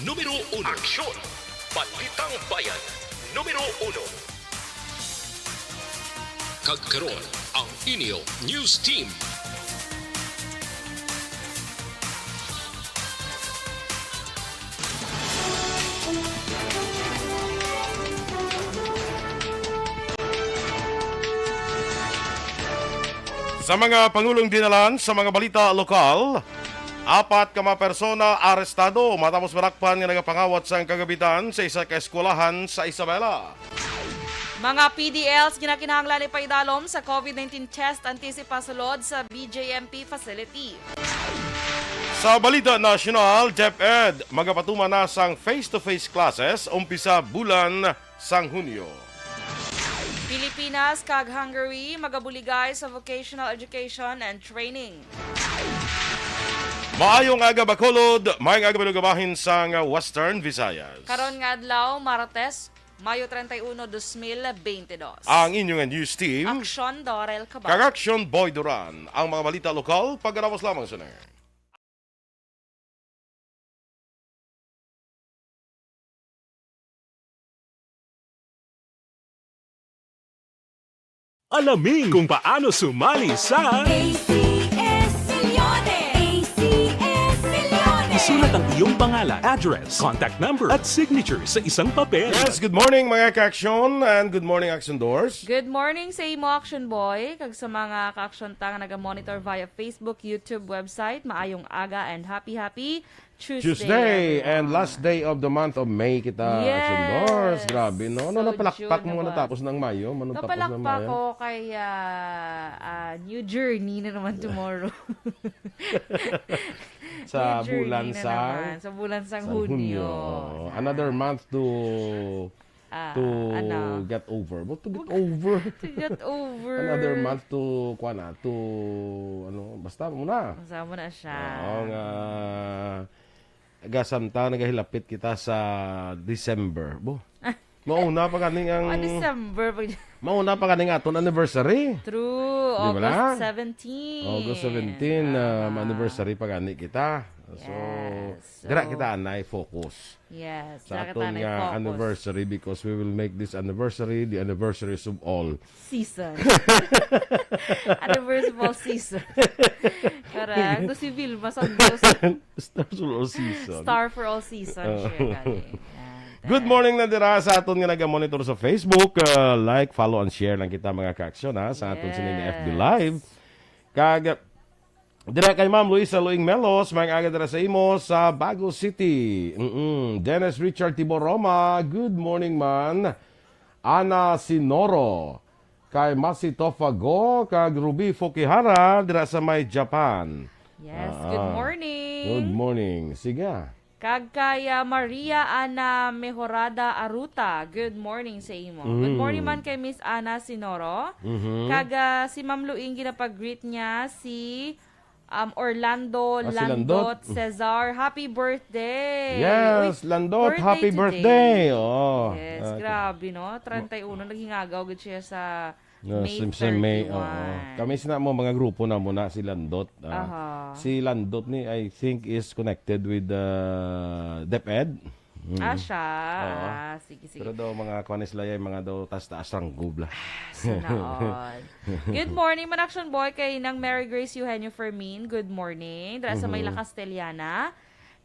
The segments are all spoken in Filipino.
Numero 1. Aksyon! Balitang Bayan. Numero 1. Kagkaroon ang inyo News Team. Sa mga pangulong dinalan sa mga balita lokal, 4 ka mga persona arestado matapos marakpan nga nagapangawat sa kagabitan sa isa ka eskwelahan sa Isabela. Mga PDLs ginakinahanglan ipaidalom sa COVID-19 test antisipasulod sa BJMP facility. Sa balita nasyonal, DepEd magapatuman na sang face-to-face classes umpisa bulan sang Hunyo. Pilipinas kag Hungary magabuligay sa vocational education and training. Maayong aga Bacolod, maayong aga balugabahin sang Western Visayas. Karon nga adlaw Martes, Mayo 31, 2022. Ang inyong news team, Aksyon Dorel Cabatu. kag Aksyon Boy Duran. Ang mga balita lokal, pagkarawas lamang sa Alamin kung paano sumali sa Isulat ang iyong pangalan, address, contact number at signature sa isang papel. Yes, good morning mga ka-aksyon and good morning Aksyon Doors. Good morning sa imo Action Boy, kag sa mga ka-action tang naga-monitor via Facebook, YouTube, website. Maayong aga and happy Tuesday And last day of the month of May kita, Yes. Aksyon Doors. Grabe, no? So, Napalakpak June mo na ba? natapos ng Mayo. Napalakpak ko kay new journey na naman tomorrow. Sa New journey bulan na sa naman. Sa bulan sang Hunyo. Another month to ano? get over. What to get over? To get over. Another month to basta muna. Masama na siya. Oo nga. Gasamta nagahilapit kita sa December. Mauna pa kaning ang December. mauna pa kaning aton anniversary. True. Di ba na? August 17. August 17 anniversary pa gani kita. So, dira kita anay focus Yes. sa Dira aton kita nga na-focus. anniversary because we will make this anniversary the anniversaries of all. Season. Anniversary of all season. Correct. Ito si Vilma Santos. Stars for all season. Star for all season. Siya galing. Good morning na dira sa aton nga naga-monitor sa Facebook. Like, follow, and share lang kita mga ka-aksyon ha, sa aton sining FB Live. Kag dira kay Ma'am Luisa Loing Melos, mga aga dira sa imo sa Bago City. Dennis Richard Tiboroma, good morning man. Ana Sinoro, kay Masi Tofago, kag Ruby Fukihara dira sa may Japan. Yes. Good morning. Good morning. Sige. Kag kaya Maria Ana Mejorada Aruta. Good morning sa imo. Good morning man kay Miss Ana Sinoro. Kag si Ma'am Luing ginapag-greet niya si Orlando si Landot Landot. Cesar. Happy birthday! Yes, Uy, Landot, happy today. birthday. Oh. Yes, grabe no. 31 naghingagaw gud siya sa May Sa May, 31. Kami sina mo mga grupo na muna si Landot. Si Landot ni I think is connected with DepEd. Siya. Sige. Pero daw mga kwanislayay, mga daw taas-taas ang gubla. Sinaon. Good morning, man Action Boy, kay nang Mary Grace Eugenio Fermin. Good morning. Dara sa Mayla Castellana.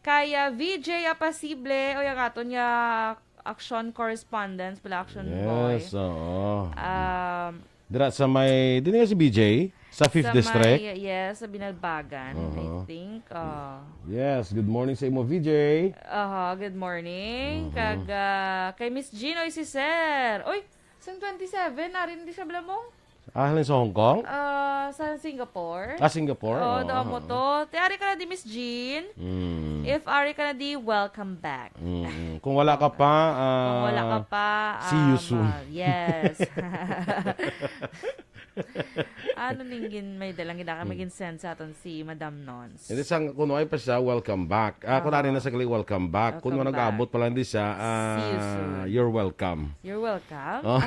Kaya VJ Apasible, o yung aton niya action correspondence, pala Action Boy. Yes, oo. Dira sa may, di nga si BJ, sa 5th District. Yes, sa Binalbagan, I think. Yes, good morning sa imo VJ. Good morning. Kag kay Miss Ginoy si Sir. Oy, sang 27, narin di siya blamong. Halin sa Hong Kong? Sa Singapore. Singapore? Daw mo to. Te, ari ka na di, Miss Jean. If ari ka na di, welcome back. Kung wala ka pa, Kung wala ka pa, see you soon. Yes. Ano ningin may dalang gina ka maging send sa aton si Madam Nons. Hindi sang kuno ay pa siya, welcome back. Kung na sa kali, welcome back. Kung Welcome nag-abot pa lang di siya, See you soon. you're welcome. You're welcome. Oh.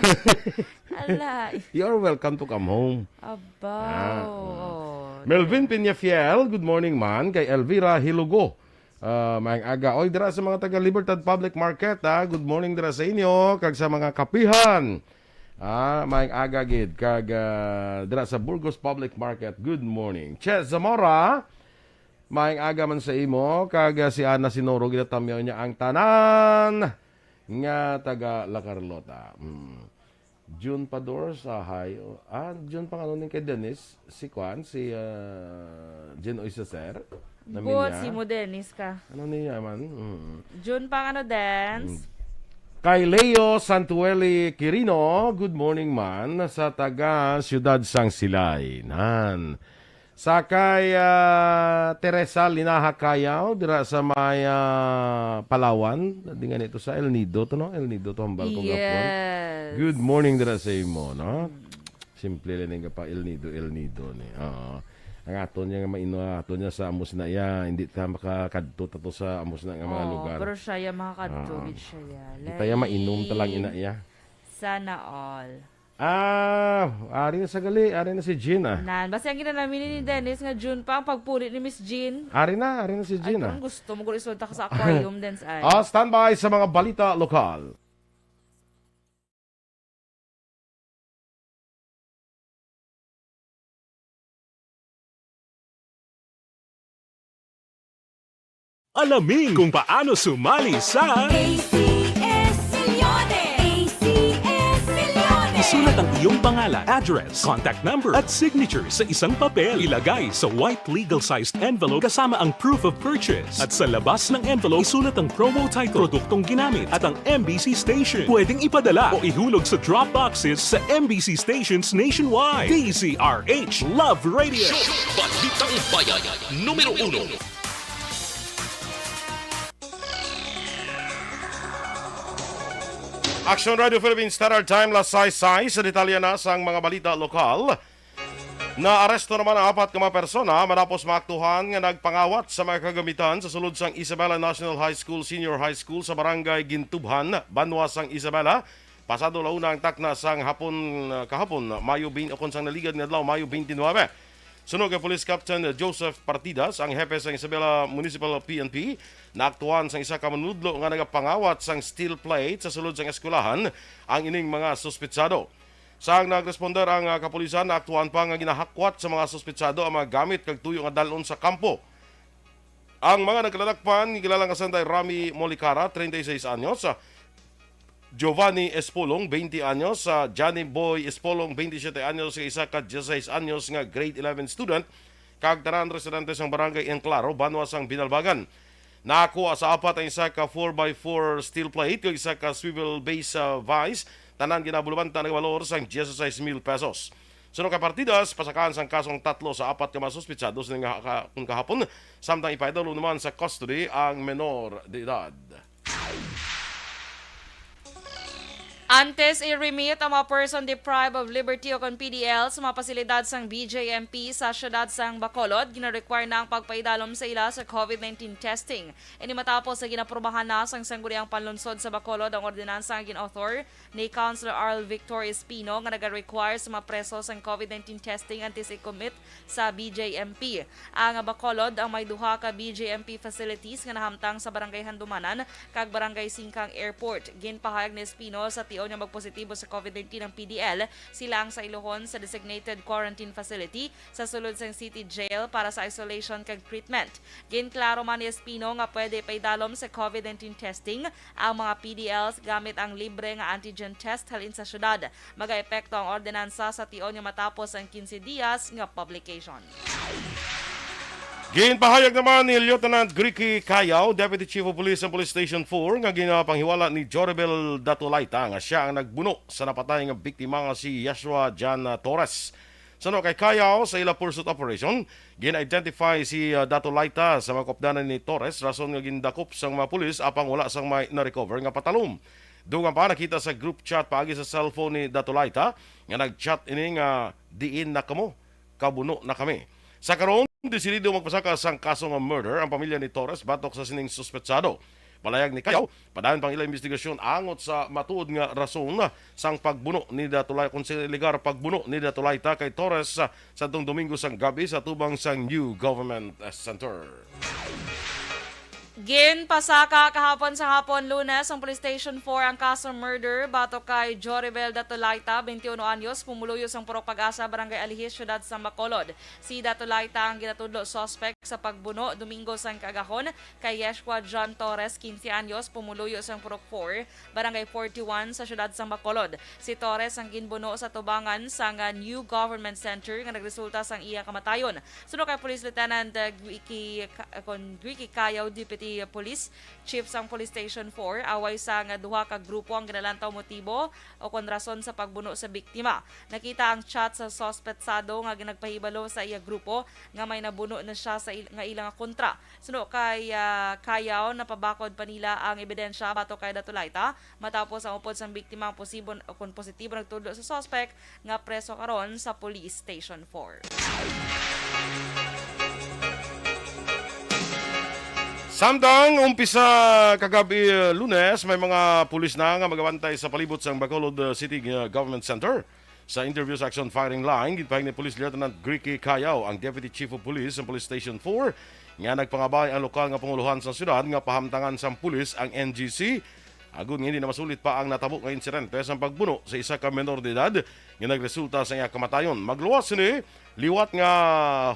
Ala. You're welcome to come home. Abaw. Melvin Peñafiel, good morning man. Kay Elvira Hilugo. Maayong aga. Oy, dira sa mga taga Libertad Public Market, good morning dira sa inyo kag sa mga kapihan. Maayong aga gid kag dira sa Burgos Public Market. Good morning. Che Zamora, maayong aga man sa imo kag si Ana Sinoro ginatamyaw niya ang tanan nga taga La Carlota. June Pador sa June pang ano ning kay Dennis, si Kwan, si Jen Oisaser. Si mo Dennis ka. Ano niya man? June pang ano dance? Kay Leo Santueli Quirino, good morning man, sa taga Siyudad Sang Silay. Sa kay Teresa Linahakayaw, dira sa may Palawan, di nga nito sa El Nido to, no? El Nido to, hambal kong gapon. Good morning dira sa imo, no? Simple lang nga pa El Nido ni. Ang aton niya nga maino aton niya sa amos na iya, hindi ta makakadto tato sa amos na nga mga lugar. Pero siya makakadto gid siya. Hindi tayo mainom talang ina iya. Sana all. Ari na sa gali, ari na si Jean Basta ang ginanamin ni Dennis nga June pa ang pagpulit ni Miss Jean. Ari na si Jean Ay, kung gusto mo isulta ka sa aquarium dance ay. Standby sa mga balita lokal. Alamin kung paano sumali sa isulat ang iyong pangalan, address, contact number at signature sa isang papel. Ilagay sa white legal-sized envelope kasama ang proof of purchase. At sa labas ng envelope, isulat ang promo title, produktong ginamit at ang MBC station. Pwedeng ipadala o ihulog sa drop boxes sa MBC stations nationwide. DZRH Love Radio. Balitang Bayan, numero 1. Aksyon Radio Philippines Standard Time, last size sa detalya na sa mga balita lokal. Naaresto naman ang 4 persona matapos maaktuhan nga nagpangawat sa mga kagamitan sa sulod sang Isabela National High School, Senior High School sa barangay Gintubhan, Banwa sang Isabela. Pasado launa ang takna sang kahapon, Mayo 20, kung sang naligad nga adlaw, Mayo 29. Sunog kay Police Captain Joseph Partidas, ang hepe sa Isabela Municipal PNP, naaktuhan sang isa ka manudlo nga nagapangawat sang steel plate sa sulod sang eskwelahan ang ining mga suspetsado. Sang nagresponder ang kapulisan, naaktuhan pa nga ginahakwat sa mga suspetsado ang mga gamit kag tuyo nga dalon sa kampo. Ang mga nagkaladakpan, gilalang kasantay Rami Molicara, 36 anyos, Giovanni Espolong, 20 anyos, Johnny Boy Espolong, 27 anyos, isa ka 16 anyos nga grade 11 student, kag tanan residente sang barangay Enclaro, Banwa sang Binalbagan. Nakuha sa 4 ang isa ka 4x4 steel plate, kag isa ka swivel base vise, tanan ginabulubanta ng valor sang 16,000 pesos. Sunod ka partidas, pasakaan sang kasong 3 sa 4 ka masuspitsado sa kung kahapon, samtang ipaidalo naman sa custody ang menor de edad. Antes i-remit ang mga person deprived of liberty o kon PDL sa mga pasilidad sang BJMP sa syudad sang Bacolod, gina-require na ang pagpaidalom sa ila sa COVID-19 testing. Ini matapos sa ginaprobahan na sang sangguniang panlunsod sa Bacolod ang ordinansa ang gin-author ni Councilor Arl Victor Espino nga naga-require sa mga preso sang COVID-19 testing antes i-commit sa BJMP. Ang Bacolod ang may duha ka BJMP facilities nga nahamtang sa Barangay Handumanan kag Barangay Singkang Airport. Ginpahayag ni Espino sa tiyon nga magpositibo sa COVID-19 ng PDL, sila ang sa iluhon sa designated quarantine facility sa sulod sang City Jail para sa isolation kag treatment. Ginklaro man ni Espino nga pwede paidalom sa COVID-19 testing ang mga PDLs gamit ang libre nga antigen test halin sa syudad. Maga-epekto ang ordinansa sa tiyon nga matapos ang 15 dias nga publication. Ginpahayag naman ni Lieutenant Gricky Cayaw, Deputy Chief of Police ng Police Station 4, nga ginapanghiwala ni Dorel Datulaita nga siya ang nagbuno sa napatay nga biktima nga si Yashua Jan Torres. Sano kay Cayaw sa ila pursuit operation, gin-identify si Datulaita sa mga kopdanan ni Torres, rason nga gindakop sang mga pulis apang wala sang may na-recover nga patalom. Dugang pa nakita sa group chat paagi sa cellphone ni Datulaita nga nag-chat ini nga diin na kamo, kabuno na kami. Sa karon, desidido magpasaka sang kaso ng murder ang pamilya ni Torres batok sa sining suspetsado. Palayag ni Cayaw, padayon pang ilang investigasyon angot sa matuod nga rason sang pagbuno ni Datulay kung siligar pagbuno ni Datulayta kay Torres sa Domingo sang gabi sa tubang sang New Government Center. Ginpasaka kahapon sa hapon Lunes ang Police Station 4 ang kaso murder bato kay Dorel Datulaita, 21 anyos, pumuluyos ang Purok Pag-asa, Barangay Alihis, Syudad sa Bacolod. Si Datulaita ang ginatudlo suspect sa pagbuno Domingo sang Kagahon kay Yeshua John Torres, 15 anyos, pumuluyos ang Purok 4, Barangay 41 sa Syudad sa Bacolod. Si Torres ang ginbuno sa tubangan sa New Government Center nga nagresulta sang iya kamatayon. Sunod kay Police Lieutenant Gwiki Kayaw, Deputy Police Chief sang Police Station 4, away sa nga duha ka grupo ang ginalantaw motibo o kon rason sa pagbuno sa biktima. Nakita ang chat sa suspetsado nga ginagpahibalo sa iya grupo nga may nabuno na siya sa nga ilang kontra. Suno kay Kayaw napabakod pa nila ang ebidensya bato kay Datulaita matapos ang upod sang biktima ang positibo nagtudlo sa suspect nga preso karon sa Police Station 4. Samtang umpisa kagabi Lunes, may mga pulis na nga magabantay sa palibot sa Bacolod City Government Center. Sa interview sa Aksyon firing line, gitpahing ni Police Lieutenant Gwiki Kayaw, ang Deputy Chief of Police sa Police Station 4, nga nagpangabay ang lokal nga panguluhan sa syudad nga pahamtangan sa pulis ang NGC. Agun hindi na masulit pa ang natabo nga insidente sa pagbuno sa isa ka menor de edad nga nagresulta sa iya kamatayon. Magluwas ni liwat nga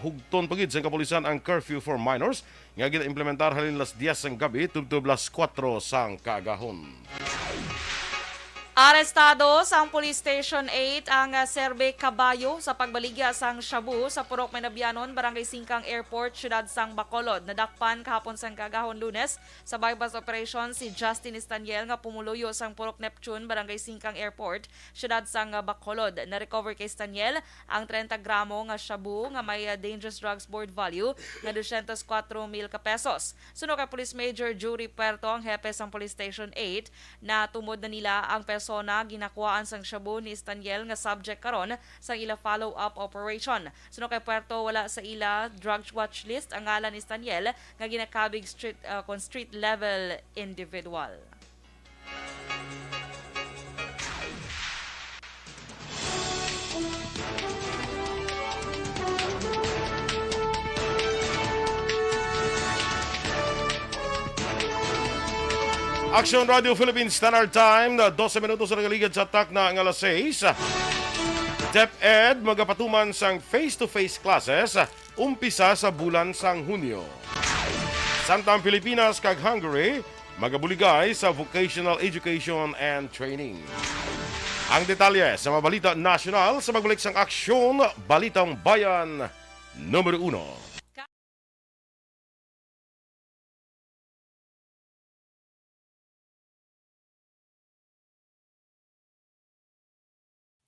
hugton pagid sa kapulisan ang curfew for minors nga gina-implementar halin las 10 sang gabi tubtob las 4 sang kagahon. Arestado sa Police Station 8 ang Serbe Kabayo sa pagbaligya sang shabu sa Purok Maynabianon, Barangay Singkang Airport, Syudad sang Bacolod. Nadakpan kahapon sang kagahon Lunes sa bypass operation si Justin Estaniel nga pumuluyo sang Purok Neptune, Barangay Singkang Airport, Syudad sang Bacolod. Na-recover kay Estaniel ang 30 gramo nga shabu nga may dangerous drugs board value nga 204,000 pesos. Sunod kay Police Major Jury Puerto, ang hepe sang Police Station 8, na tumod na nila ang persona ginakuhaan sang shabu ni Estaniel nga subject karon sa ila follow-up operation. Sunod kay Puerto, wala sa ila drug watch list ang ngalan ni Estaniel nga ginakabig street level individual. Aksyon Radio Philippines Standard Time, 12 minutos sa nagaligad sa atak na ang alas 6. DepEd magapatuman sang face-to-face classes, umpisa sa bulan sang Hunyo. Samtang Pilipinas kag Hungary, magabuligay sa vocational education and training. Ang detalye sa mga balita nasyonal sa magbalik sang Aksyon, Balitang Bayan, Numero 1.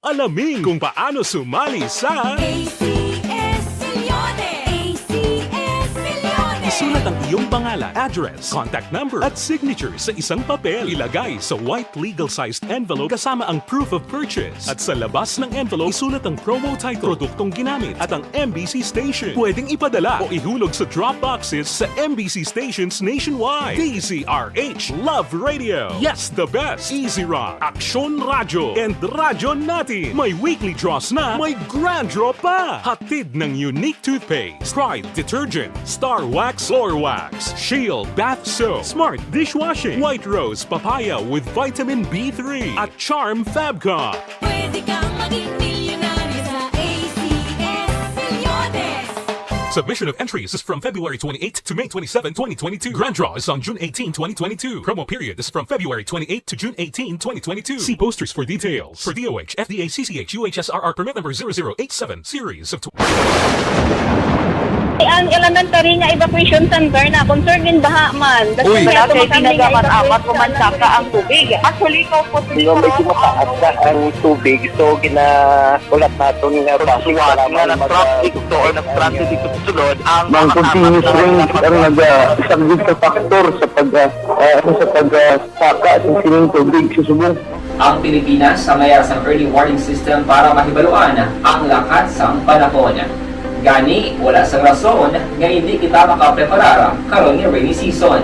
Alamin kung paano sumali sa ACS Milyones! ACS Milyones! Isulat ang iyong pangalan, address, contact number at signature sa isang papel. Ilagay sa white legal-sized envelope kasama ang proof of purchase. At sa labas ng envelope, isulat ang promo title, produktong ginamit at ang MBC station. Pwedeng ipadala o ihulog sa drop boxes sa MBC stations nationwide. DZRH, Love Radio. Yes, the best. Easy Rock, Aksyon Radio, and Radyo Natin. May weekly draws na, may grand draw pa. Hatid ng unique toothpaste, Pride Detergent, Star Wax Floor Wax, Shield Bath Soap, Smart Dishwashing, White Rose Papaya with Vitamin B3, at Charm Fabcon. Pwede kang maging milyonaryo sa ACS Milyones! Submission of entries is from February 28 to May 27, 2022. Grand draw is on June 18, 2022. Promo period is from February 28 to June 18, 2022. See posters for details. For DOH, FDA, CCH, UHSRR permit number 0087, series of Ang elementary nga evacuation center na concern din baha man. Uy, Kasi tinagaman amat kumansaka ang tubig. Actually, ko po Di ba medyo mataas na ang tubig, so ginaulat natin nga pasuwag nga nag-traffic to or nag-transit dito sulod ang Mang continuous rain ang nag-isagid sa faktor sa pagsaka ng sining tubig sa subong. Ang Pilipinas sa mayas ang early warning system para mahibaluan ang lakas ng panahon. Gani, wala sa rason nga hindi kita makapreparar karon nga rainy season.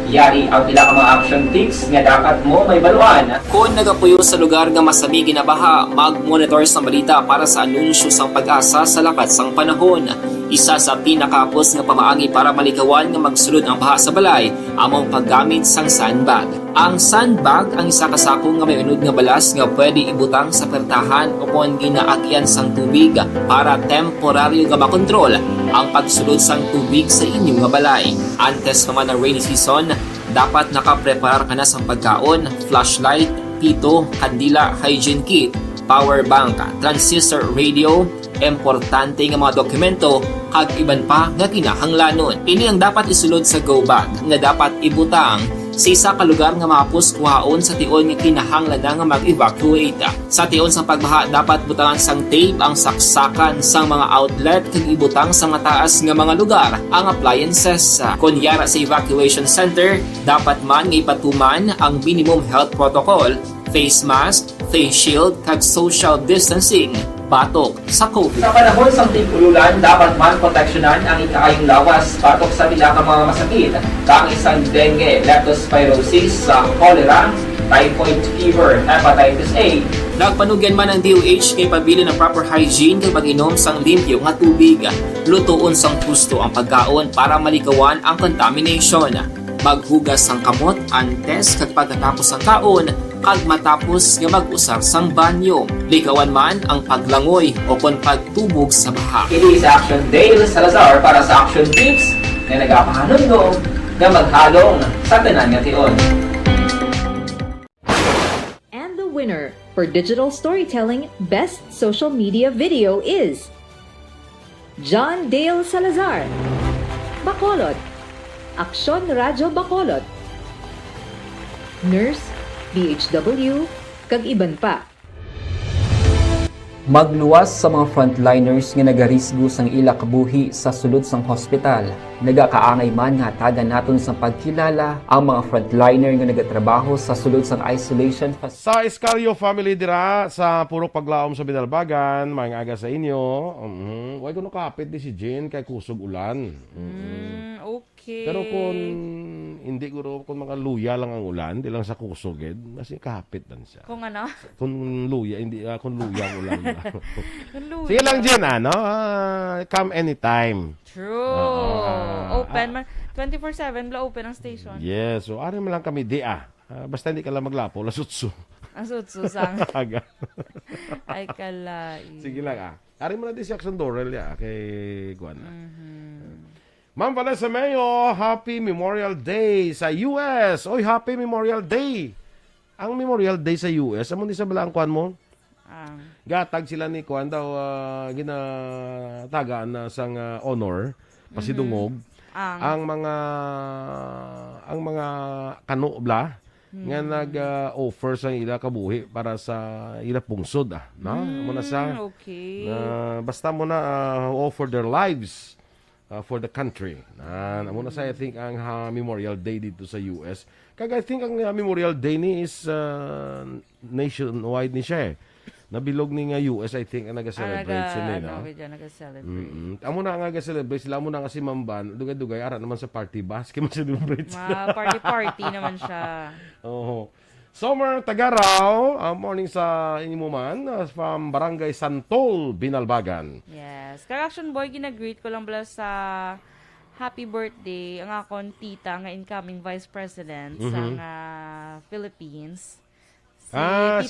Yari ang pila ka mga action tips nga dapat mo may baluan. Kung nagapuyo sa lugar nga masabi ginabaha, mag-monitor sa balita para sa anunsyo sang pag-asa sa lakas sang panahon. Isa sa pinakapos nga pamaagi para malikawan nga magsulod ang baha sa balay among paggamit sang sandbag. Ang sandbag ang isa ka sako nga may unod nga balas nga pwede ibutang sa pertahan upon ginaagyan sang tubig para temporaryo nga makontrol ang pagsulod sang tubig sa inyong nga balay. Antes naman ng rainy season, dapat nakapreparar ka na sa pagkaon, flashlight, pito, kandila, hygiene kit, power bank, transistor radio, importante nga mga dokumento kag iban pa nga kinahanglanon. Ini ang dapat isulod sa go bag nga dapat ibutang sa isa ka lugar nga mapus kuhaon sa tion nga kinahanglan nga mag-evacuate. Sa tion sa pagbaha dapat butangan sang tape ang saksakan sang mga outlet kag ibutang sa mataas nga mga lugar ang appliances. Kunyara sa evacuation center, dapat man nga ipatuman ang minimum health protocol, face mask, face shield kag social distancing batok sa COVID. Sa panahon sa tingululan, dapat man proteksyonan ang ikaayong lawas batok sa pinaka mga masakit, kang isang dengue, leptospirosis, cholera, typhoid fever, hepatitis A. Nagpanugyan man ang DOH kay pabili ng proper hygiene kay pag-inom sang limpyo nga tubig. Lutuon sang husto ang pagkaon para malikawan ang contamination. Maghugas sang kamot antes kag pagkatapos ang kaon kag matapos nga mag-usar sang banyo. Likawan man ang paglangoy o kon pagtubog sa baha. Ini sa Aksyon Dale Salazar para sa Action Tips na nagapahanundong nga maghalong sa tanan nga tion. And the winner for Digital Storytelling Best Social Media Video is John Dale Salazar, Bacolod, Aksyon Radyo Bacolod, Nurse, BHW, kag iban pa. Magluwas sa mga frontliners nga nagarisgo sang ila kabuhi sa sulod sang hospital. Nagakaangay man nga tagan naton sa pagkilala ang mga frontliner nga nagatrabaho sa sulod sang isolation Sa Escario family dira sa puro paglaom sa Binalbagan, mga aga sa inyo. Way ko no kapit di si Jane kay kusog ulan. Okay. Pero kung hindi ko kung mga luya lang ang ulan, di lang sa kusog mas kapit dan siya. Kung ano? Kung luya, hindi kung luya ang ulan. Kung luya. Sige lang Jane, come anytime. True. Open man. 24/7 bla open ang station. Yes, so ari man lang kami di basta hindi ka lang maglapo, lasutso. Asutsusang. Aga. Ay kalai. Sige lang Ari mo na di si Aksyon Dorel kay Guana. Ma'am Vanessa Mayo, Happy Memorial Day sa US. Oy, Happy Memorial Day. Ang Memorial Day sa US, amo ni sa balang kuan mo? Gatag sila ni kuan daw ginatagaan na sang honor pasidungog ang mga kanobla nga nag-offer sa ila kabuhi para sa ila pungsod no? Muna sa okay. Basta mo na offer their lives for the country. Muna sa I think ang Memorial Day dito sa US. Kag I think ang Memorial Day ni is nationwide ni siya Nabilog ni nga US, I think, ang nag-celebrate sila. Nag-celebrate. Amo na nga nag-celebrate sila. Amo na nga si Mamban. Dugay-dugay. Ara naman sa party bus. Kaya mag-celebrate sila. Party-party naman siya. Oo. Summer Tagaraw. Morning sa inyo man. From Barangay Santol, Binalbagan. Yes. Kag-action boy, ginag-greet ko lang pala sa happy birthday ang akong tita nga incoming Vice President sa Philippines. Si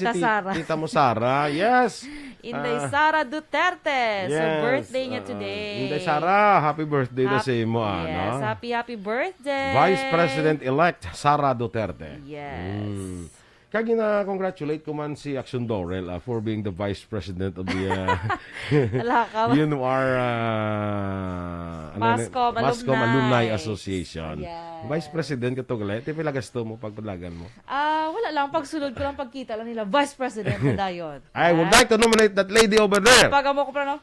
Tita Sara. Tita mo Sara, yes. Inday Sara Duterte. Yes. So, birthday niya today. Inday Sara, happy birthday na sa imo. Yes, no? happy birthday. Vice President-elect Sara Duterte. Yes. Kaya na-congratulate ko man si Aksyon Dorel for being the Vice President of the UNOR Mascom Alumni Association. Yes. Vice President ka to galit. Pila gasto mo pagpalagan mo? Wala lang. Pagsulod ko lang pagkita lang nila. Vice President na dayon. I would like to nominate that lady over there. Pag mo ko pa no?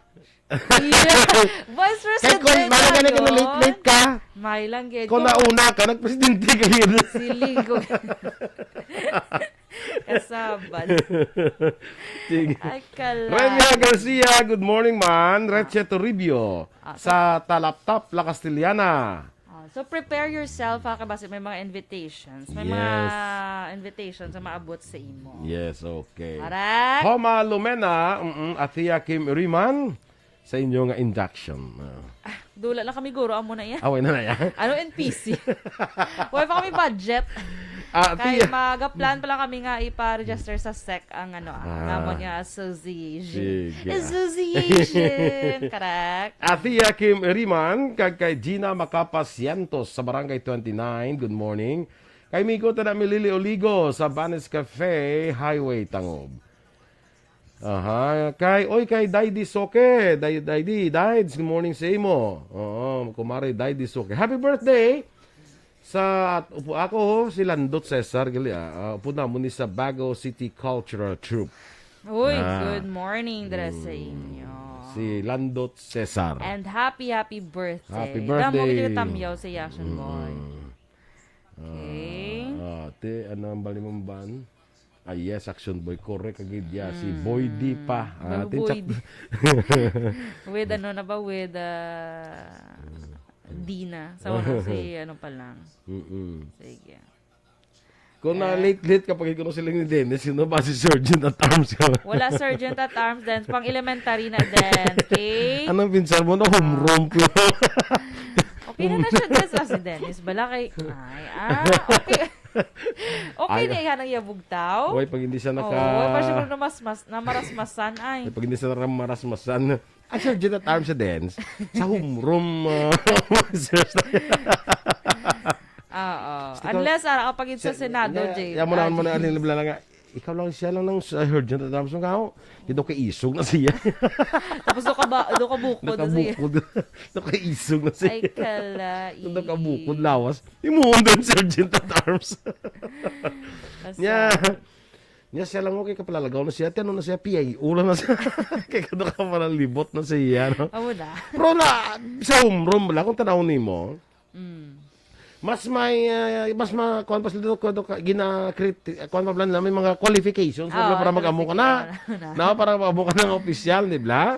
Vice President kaya kung malagyan ka na late ka, may lang gid. Kung nauna ka, nagpresidente ka yun. Siligo. Kasaban. Sige. Ay, kala. Remia Garcia, good morning man. Reche Toribio sa Talaptap, La Castellana. So prepare yourself kasi may mga invitations. May mga invitations na maabot sa imo. Yes, okay. Correct. Homa Lumena, Athea Kim Uriman sa inyo nga induction. Dula lang kami guro, amo na yan. Away na yan. Ano NPC? Wala pa kami budget. Kaya mag-plan pa lang kami nga ipa-register sa SEC ang namon nga association. Sige. Association. Correct. Atia Kim Riman, kay Gina Macapacientos sa Barangay 29. Good morning. Kay Miko Tada Milili Oligo sa Banes Cafe, Highway Tangob. Kay Daydi Soke. Daydi, good morning sa imo. Kumare Daydi Soke. Happy birthday! Upo ako si Landot Cesar gali upo na muni sa Bago City Cultural Troupe. Uy, good morning dara sa inyo. Si Landot Cesar. And happy birthday. Happy birthday. Damo kita tamyaw sa Aksyon Boy. Okay. Ano ang bali mong ban? Yes, Aksyon Boy. Correct agad ya. Si Boy D pa. Boy D. With with Dina. So, si pa lang. Sige. Kung late kapag ikaw sila ni Dennis, sino ba si Sergeant at Arms ka? Wala Sergeant at Arms din. Pang elementary na din. Okay? Anong pinsan mo na home ko? Okay na siya din si Dennis. Bala kay... okay. Okay na yan ang yabugtaw. Pag hindi siya pa siya namarasmasan ay. Pag hindi siya namarasmasan. Ang Sergeant at Arms sa Dennis, sa home room. Unless kapag sa Senado, Jay. Yan mo naman alin lang ikaw lang siya lang ng Sergeant at Arms ng kao. Dito kay isog na siya. Tapos doon ka bukod na siya. Doon kay isog na siya. Ay kalai. Doon ka bukod lawas. Imuhon doon Sergeant at Arms. Nya siya lang okay kapalalagaw na siya. Tiyan na siya PIO lang na siya. Kaya doon ka malibot na siya. No? Amo na. Pero sa home room, kung tanawin mo, mas kuan pa sila ko kuan pa plan may mga qualifications para mag-amo ka na. Para mag-amo ka ng opisyal, di ba?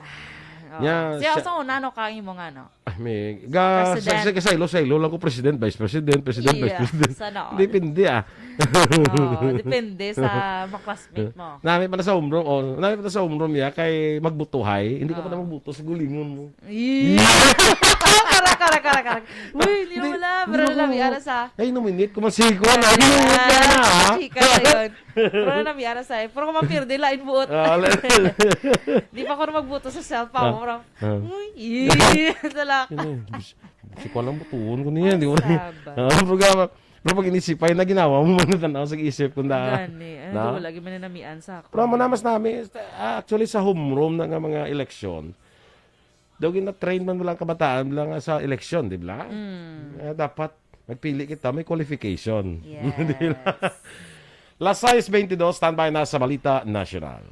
Siya sa una ka imo nga may sa ilo lang ko president, vice president. Depende depende sa mga classmate mo. Nami pa na sa home room ya kay magbutuhay, hindi ka pa na magbuto sa gulingon mo. Karak. Uy, hindi mo wala. Pero namiara sa... Ay, nominate ko masiko na. Chika na yun. Pero namiara sa... Pero kung mapirde, lain buot. Di pa ko na magbuto sa self-power. Uy, talak. Si ko lang butuon ko niya. Di mo na. Programa. Pero pag inisipay na ginawa mo, manatanaw sa isip ko na. Gani. Ano, lagi man na namian sa ako. Pero manamas namin, actually sa home room ng mga eleksyon, daw gina-train man mo lang kabataan lang sa eleksyon, di ba? Dapat magpili kita, may qualification. Yes. Las 6:22, standby na sa Balita National.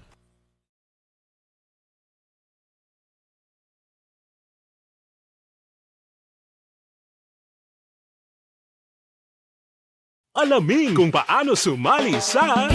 Alamin kung paano sumali sa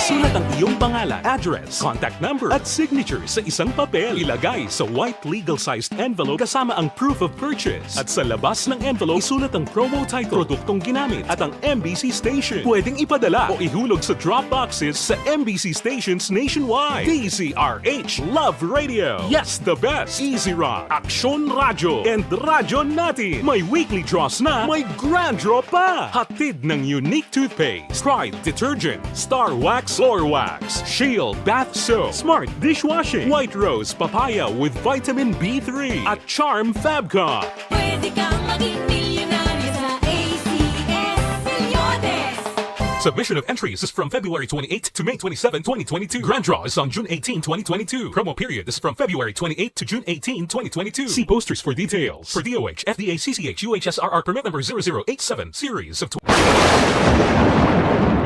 Isulat ang iyong pangalan, address, contact number at signature sa isang papel. Ilagay sa white legal-sized envelope kasama ang proof of purchase. At sa labas ng envelope, isulat ang promo title, produktong ginamit at ang MBC station. Pwedeng ipadala o ihulog sa drop boxes sa MBC stations nationwide. DZRH Love Radio. Yes, the best. Easy Rock, Aksyon Radio, and Radyo Natin. May weekly draws na, may grand draw pa. Hatid ng unique toothpaste, Pride Detergent, Star Wax Floor Wax, Shield Bath Soap, Smart Dishwashing, White Rose Papaya with Vitamin B3 at Charm Fabcon. Pwede kang maging milyonaryo sa ACS Milyones. Submission of entries is from February 28 to May 27, 2022. Grand draw is on June 18, 2022. Promo period is from February 28 to June 18, 2022. See posters for details. For DOH, FDA, CCH, UHSRR permit number 0087, series of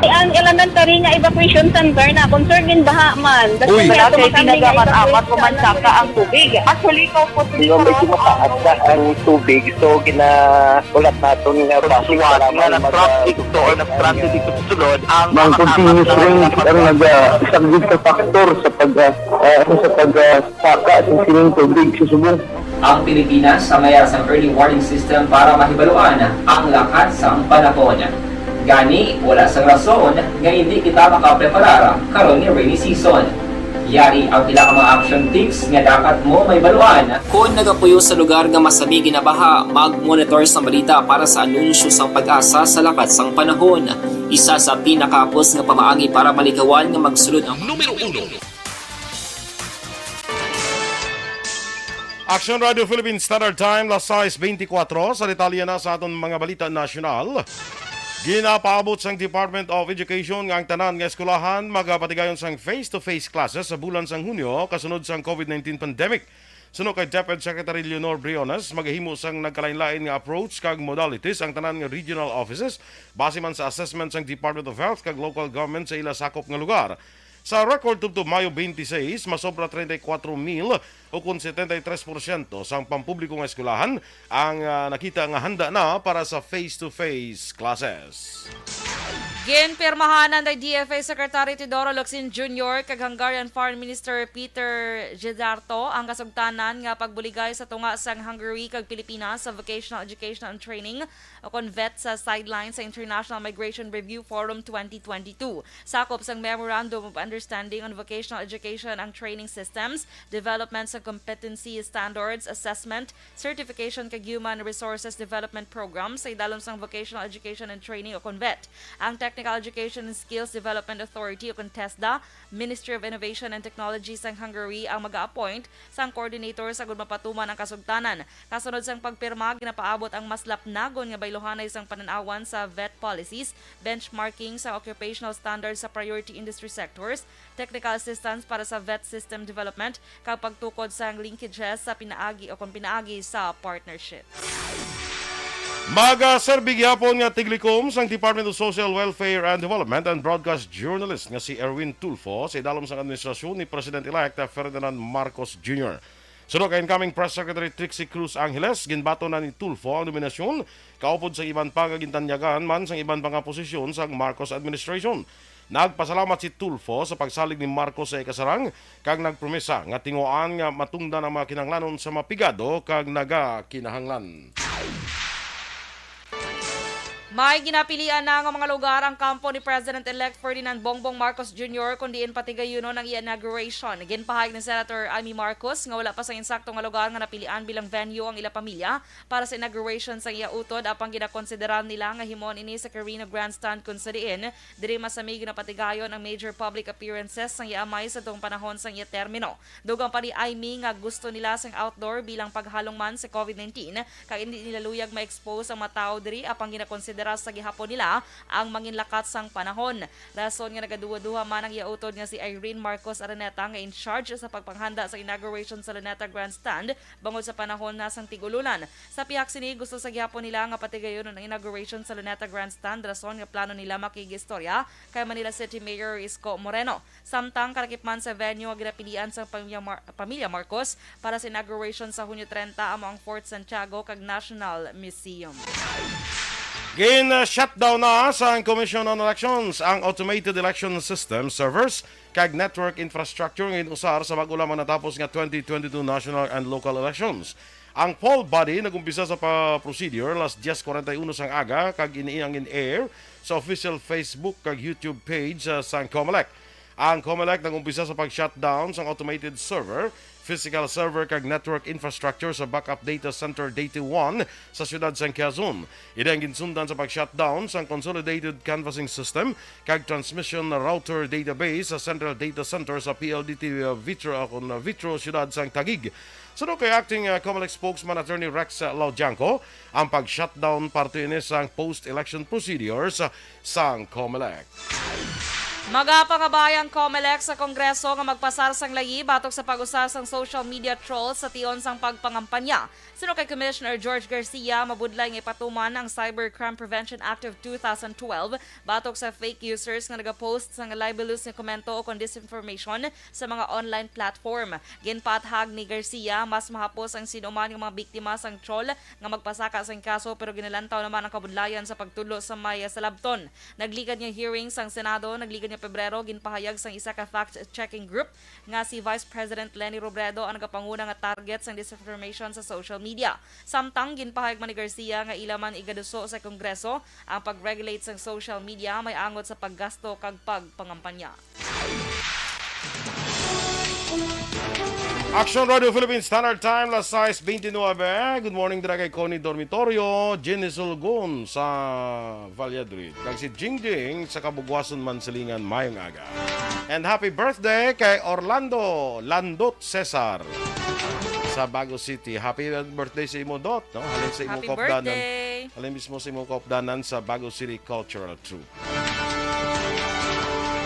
Ang elementary nga evacuation center na concern din baha man. Uy, kasi pinagamat-amat kumansaka ang tubig. Actually, ikaw po Medyo mataas na ang tubig. So, ulat natin nga pasuwag nga ng traffic or ng traffic dito sa sulod ang mga continuous rin ang isang good factor sa pagsaka ng sining tubig sa subong. Ang Pilipinas sa mayas ng early warning system para mahibaluan ang lakas ng panahon. Gani, wala sang rason nga hindi kita makapreparara karon ni rainy season. Yari ang pila ka mga action tips nga dapat mo may baluan. Kung nagapuyo sa lugar nga masabi ginabaha, mag-monitor sa balita para sa anunsyo sang pag-asa sa lakat sang panahon. Isa sa pinakapos nga pamaagi para malikawan nga magsulod ang Numero 1. Aksyon Radio Philippines Standard Time, las 6:24. Sa detalye na sa aton mga balita nasyonal. Ginapaabot sang Department of Education nga ang tanan nga eskulahan magapatigayon sang face-to-face classes sa bulan sang Hunyo kasunod sang COVID-19 pandemic. Suno kay DepEd Secretary Leonor Briones, magahimo sang nagkalain-lain nga approach kag modalities ang tanan nga regional offices base man sa assessment sang Department of Health kag local government sa ila sakop nga lugar. Sa record tubto Mayo 26, masobra 34,000 o kung 73% sang pampubliko nga eskulahan ang nakita nga handa na para sa face-to-face classes. Ginpirmahanan ng DFA Secretary Dorel Jr. kag Hungarian Foreign Minister Peter Gedarto ang kasugtanan nga pagbuligay sa tunga sang Hungary kag Pilipinas sa Vocational Education and Training o CONVET sa sideline sa International Migration Review Forum 2022. Sakop sang Memorandum of Understanding on Vocational Education and Training Systems, Development sa Competency Standards, Assessment, Certification kag Human Resources Development Program sa idalom sang Vocational Education and Training o CONVET. Ang Technical Education and Skills Development Authority o TESDA, Ministry of Innovation and Technology sang Hungary ang mag-a-appoint sang coordinator sa mapatuman ang kasugtanan. Kasunod sang pagpirma, ginapaabot ang mas lapnagon nga baylohanay sang pananawan sa VET policies, benchmarking sa occupational standards sa priority industry sectors, technical assistance para sa VET system development, kag pagtukod sang linkages sa pinaagi o kung pinaagi sa partnerships. Maga-serbi gyapon nga tiglikom sang Department of Social Welfare and Development and broadcast journalist nga si Erwin Tulfo sa idalom sang administrasyon ni President-elect Ferdinand Marcos Jr. Sunod kay incoming Press Secretary Trixie Cruz Angeles, ginbato na ni Tulfo ang nominasyon kaupod sa iban pa kagintanyagan man sang iban pa nga posisyon sang Marcos administration. Nagpasalamat si Tulfo sa pagsalig ni Marcos sa ikasarang kag nagpromesa nga tinguan nga matungdan ang mga kinahanglanon sa mapigado kag naga-kinahanglan. May ginapilian na nga mga lugar ang kampo ni President-elect Ferdinand Bongbong Marcos Jr. kundi in patigayuno ng inauguration. Ginpahayag ni Senator Amy Marcos nga wala pa sa insakto nga lugar nga napilian bilang venue ang ila pamilya para sa inauguration sa iya utod apang ginakonsideran nila nga himon ini sa Carino Grandstand kun sa diin diri masamig na patigayon ang major public appearances sang iya amay sa tuong panahon sang iya termino. Dugang pa ni Amy nga gusto nila sang outdoor bilang paghalong man sa COVID-19 kag hindi nila luyag ma-expose ang mga tao diri apang ginakonsideran sa gihapon nila ang manginlakat sang panahon. Rason nga nagaduwa-duwa man ang iautod nga si Irene Marcos Araneta nga in charge sa pagpanghanda sa inauguration sa Luneta Grandstand bangod sa panahon na sang tigulunan. Sa pihak sini gusto sa gihapon nila nga patigayon ang inauguration sa Luneta Grandstand rason nga plano nila makigistorya kay Manila City Mayor Isko Moreno. Samtang karakipman sa venue nga ginapilian sa pamilya Marcos para sa inauguration sa Hunyo 30 amo ang Fort Santiago kag National Museum. Shutdown na sa Commission on Elections ang automated election system servers kag network infrastructure ngayon usar sa bago lamang natapos nga 2022 national and local elections. Ang poll body nagumpisa sa procedure las 10:41 sang aga kag iniiyang in air sa official Facebook kag YouTube page sa COMELEC. Ang COMELEC nagumpisa sa pag-shutdown sang automated server, physical server kag network infrastructure sa backup data center Data 1 sa siyudad sang Quezon. Ida ang ginsundan sa pag-shutdown sang consolidated canvassing system kag transmission router database sa central data center sa PLDT Vitro siyudad sang Taguig. Sunod kay acting COMELEC spokesman Attorney Rex Laudianco, ang pag-shutdown parte ini sang post-election procedures sang COMELEC. Magapangabayang COMELEC sa Kongreso nga magpasar sang layi batok sa pag-usar sang social media trolls sa tion sang pagpangampanya. Sino kay Commissioner George Garcia, mabudlay nga ipatuman ang Cybercrime Prevention Act of 2012 batok sa fake users nga nagapost sang libelous nga komento o disinformation sa mga online platform. Ginpathag ni Garcia, mas mahapos ang sinuman ng mga biktima sang troll nga magpasaka sang kaso pero ginalantaw naman ang kabudlayan sa pagtulo sa may salabton. Nagligad niya hearing sang Senado, nagligad nga Pebrero ginpahayag sang isa ka fact-checking group nga si Vice President Leni Robredo ang nagapanguna nga target sang disinformation sa social media. Samtang ginpahayag man ni Garcia nga ilaman igaduso sa Kongreso ang pag-regulate sang social media may angot sa paggasto kag pagpangampanya. Aksyon Radio Philippines Standard Time, las 6:29. Good morning dira kay Connie Dormitorio, Jenny Sulgon sa Valladolid. Kag si Jingjing sa Kabugwason Mansilingan mayong aga. And happy birthday kay Orlando Landot Cesar sa Bago City. Happy birthday sa imo Dot, no? Halin sa imo Happy kopdanan. birthday! Halin mismo sa imo kopdanan sa Bago City Cultural Troupe.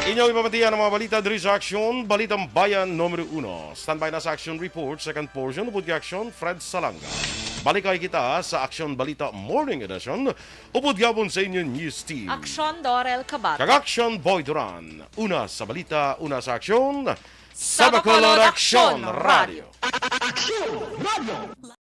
Inyong ipapatiyan ang mga balita diri sa Aksyon, Balitang Bayan Numero 1. Standby na sa Action Report, second portion, upod kay Aksyon, Fred Salanga. Balikay kita sa Aksyon Balita Morning Edition, upod gabon sa inyong news team. Aksyon Dorel Cabatu. Kag Aksyon Boy Duran. Una sa balita, una sa Aksyon, Sa Bacolod Aksyon Radio. Aksyon Radio.